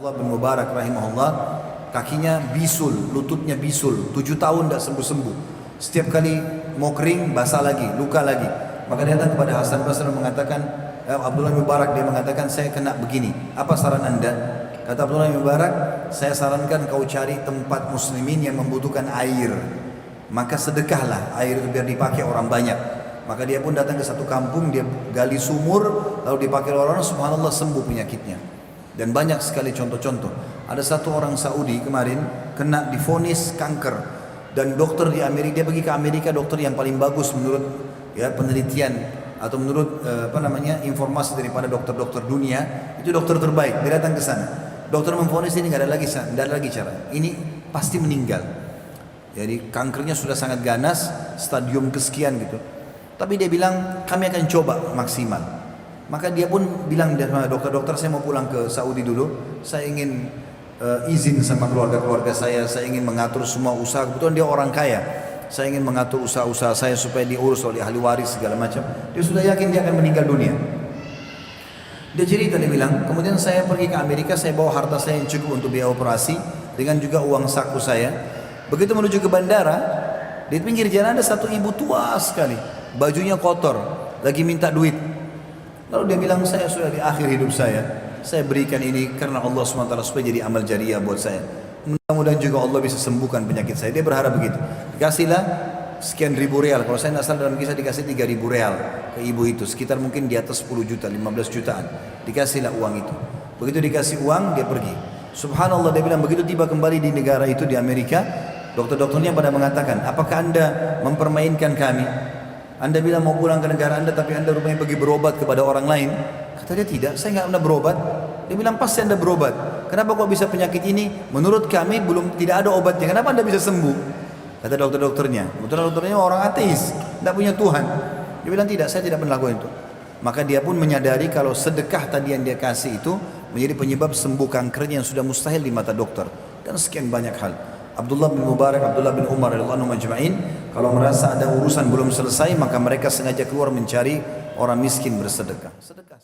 Abdullah bin Mubarak rahimahullah, kakinya bisul, lututnya bisul, 7 tahun tidak sembuh-sembuh. Setiap kali mau kering, basah lagi, luka lagi. Maka dia datang kepada Hasan Basri mengatakan, Abdullah bin Mubarak, dia mengatakan, saya kena begini, apa saran anda? Kata Abdullah bin Mubarak, saya sarankan kau cari tempat muslimin yang membutuhkan air. Maka sedekahlah air itu biar dipakai orang banyak. Maka dia pun datang ke satu kampung, dia gali sumur, lalu dipakai orang, subhanallah sembuh penyakitnya. Dan banyak sekali contoh-contoh. Ada satu orang Saudi kemarin kena divonis kanker, dan dokter di Amerika, dia pergi ke Amerika, dokter yang paling bagus menurut penelitian atau menurut informasi daripada dokter-dokter dunia, itu dokter terbaik. Dia datang ke sana. Dokter memvonis ini nggak ada lagi cara. Ini pasti meninggal. Jadi kankernya sudah sangat ganas, stadium kesekian gitu. Tapi dia bilang kami akan coba maksimal. Maka dia pun bilang, dokter-dokter saya mau pulang ke Saudi dulu, saya ingin izin sama keluarga-keluarga saya ingin mengatur semua usaha, kebetulan dia orang kaya, saya ingin mengatur usaha-usaha saya supaya diurus oleh ahli waris segala macam. Dia sudah yakin dia akan meninggal dunia. Dia cerita, dia bilang, kemudian saya pergi ke Amerika, saya bawa harta saya yang cukup untuk biaya operasi, dengan juga uang saku saya. Begitu menuju ke bandara, di pinggir jalan ada satu ibu tua sekali, bajunya kotor, lagi minta duit. Lalu dia bilang, saya sudah di akhir hidup saya berikan ini karena Allah SWT supaya jadi amal jariah buat saya. Mudah-mudahan juga Allah bisa sembuhkan penyakit saya. Dia berharap begitu. Dikasihlah sekian ribu real. Kalau saya tidak salah dalam kisah dikasih 3.000 real ke ibu itu. Sekitar mungkin di atas 10 juta, 15 jutaan. Dikasihlah uang itu. Begitu dikasih uang, dia pergi. Subhanallah, dia bilang begitu tiba kembali di negara itu, di Amerika, dokter-dokternya pada mengatakan, apakah anda mempermainkan kami? Anda bilang mau pulang ke negara anda, tapi anda rupanya pergi berobat kepada orang lain. Kata dia, tidak, saya nggak pernah berobat. Dia bilang, pasti anda berobat. Kenapa kok bisa penyakit ini? Menurut kami tidak ada obatnya. Kenapa anda bisa sembuh? Kata dokter-dokternya. Dokter-dokternya orang ateis, tidak punya Tuhan. Dia bilang, tidak, saya tidak pernah lakukan itu. Maka dia pun menyadari kalau sedekah tadi yang dia kasih itu menjadi penyebab sembuh kankernya yang sudah mustahil di mata dokter. Dan sekian banyak hal. Abdullah bin Mubarak, Abdullah bin Umar radhiyallahu anhum majma'in, kalau merasa ada urusan belum selesai, maka mereka sengaja keluar mencari orang miskin bersedekah. Sedekah.